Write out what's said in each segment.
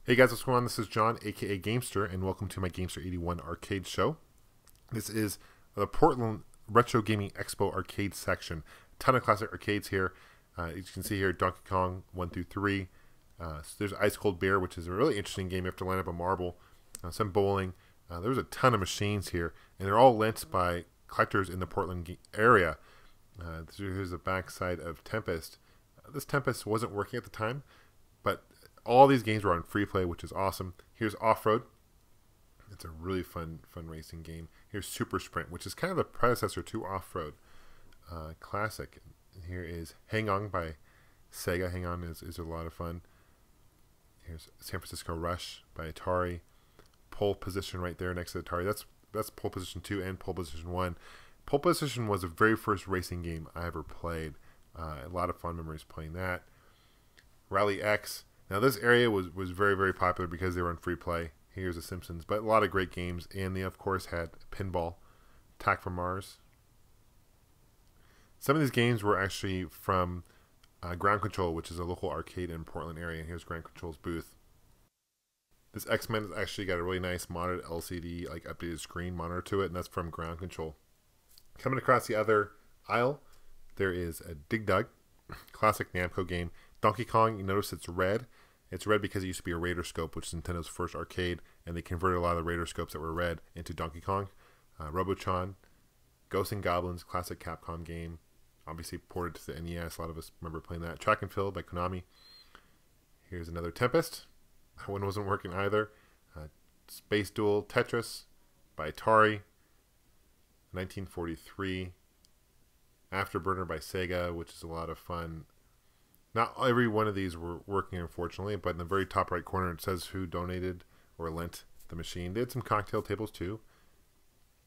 Hey guys, what's going on? This is John, aka Gamester, and welcome to my Gamester81 arcade show. This is the Portland Retro Gaming Expo arcade section. A ton of classic arcades here. As you can see here, Donkey Kong 1 through 3. So there's Ice Cold Beer, which is a really interesting game. You have to line up a marble. Some bowling. There's a ton of machines here, and they're all lent by collectors in the Portland area. Here's the backside of Tempest. This Tempest wasn't working at the time, but all these games were on free play, which is awesome. Here's Off-Road. It's a really fun racing game. Here's Super Sprint, which is kind of the predecessor to Off-Road. Classic. Here is Hang On by Sega. Hang On is a lot of fun. Here's San Francisco Rush by Atari. Pole Position right there next to Atari. That's Pole Position 2 and Pole Position 1. Pole Position was the very first racing game I ever played. A lot of fun memories playing that. Rally X. Now this area was very popular because they were on free play. Here's The Simpsons, but a lot of great games, and they of course had pinball, Attack from Mars. Some of these games were actually from Ground Control, which is a local arcade in Portland area. Here's Ground Control's booth. This X-Men has actually got a really nice modded LCD, like updated screen monitor to it, and that's from Ground Control. Coming across the other aisle, there is a Dig Dug, classic Namco game. Donkey Kong, you notice it's red. It's red because it used to be a Raider scope, which is Nintendo's first arcade, and they converted a lot of the Raider scopes that were red into Donkey Kong. Robotron, Ghosts and Goblins, classic Capcom game. Obviously ported to the NES. A lot of us remember playing that. Track and Field by Konami. Here's another Tempest. That one wasn't working either. Space Duel Tetris by Atari. 1943. Afterburner by Sega, which is a lot of fun. Not every one of these were working, unfortunately, but in the very top right corner it says who donated or lent the machine. They had some cocktail tables too.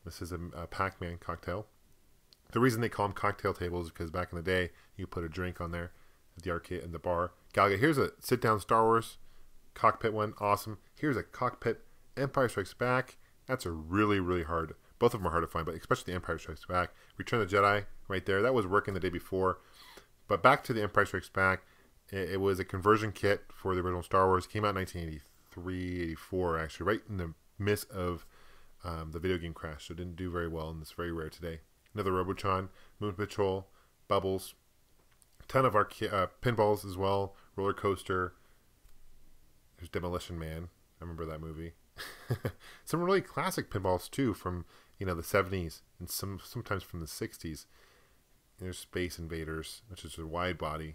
This is a Pac-Man cocktail. The reason they call them cocktail tables is because back in the day you put a drink on there at the arcade and the bar. Galaga, here's a sit-down Star Wars cockpit one. Awesome. Here's a cockpit Empire Strikes Back. That's a really hard. Both of them are hard to find, but especially the Empire Strikes Back. Return of the Jedi right there. That was working the day before. But back to the Empire Strikes Back, it was a conversion kit for the original Star Wars. It came out in 1983, 84, actually, right in the midst of the video game crash. So it didn't do very well, and it's very rare today. Another Robotron, Moon Patrol, Bubbles, a ton of our pinballs as well, Roller Coaster. There's Demolition Man. I remember that movie. Some really classic pinballs, too, from the 70s and sometimes from the 60s. There's Space Invaders, which is a wide body.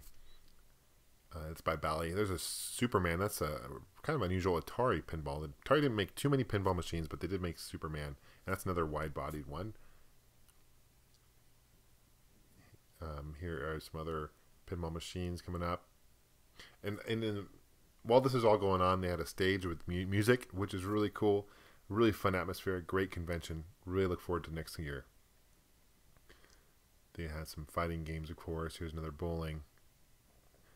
It's by Bally. There's a Superman. That's a kind of unusual Atari pinball. Atari didn't make too many pinball machines, but they did make Superman. And that's another wide-bodied one. Here are some other pinball machines coming up. And while this is all going on, they had a stage with music, which is really cool. Really fun atmosphere. Great convention. Really look forward to next year. They had some fighting games, of course. Here's another bowling.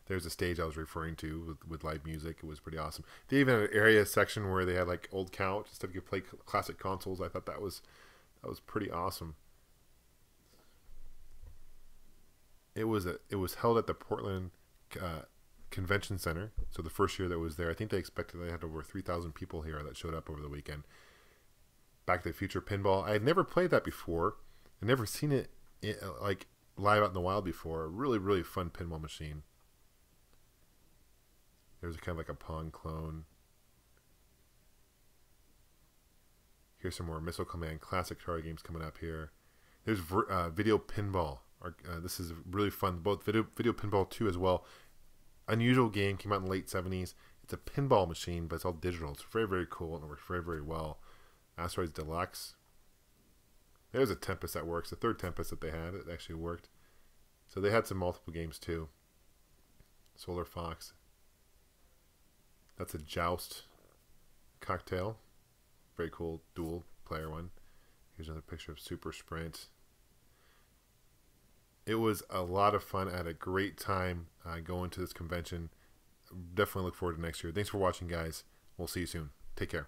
There's a stage I was referring to with live music. It was pretty awesome. They even had an area section where they had like old couch and stuff. You could play classic consoles. I thought that was pretty awesome. It was held at the Portland Convention Center. So the first year that was there, I think they had over 3,000 people here that showed up over the weekend. Back to the Future Pinball. I had never played that before. I'd never seen it like live out in the wild before. Really fun pinball machine. There's kind of like a Pong clone. Here's some more Missile Command classic Atari games coming up here. There's Video Pinball. This is really fun. Both Video Pinball 2 as well. Unusual game, came out in the late 70s. It's a pinball machine, but it's all digital. It's very cool and it works very well. Asteroids Deluxe. There's a Tempest that works. The third Tempest that they had, it actually worked. So they had some multiple games too. Solar Fox. That's a Joust cocktail. Very cool dual player one. Here's another picture of Super Sprint. It was a lot of fun. I had a great time going to this convention. Definitely look forward to next year. Thanks for watching, guys. We'll see you soon. Take care.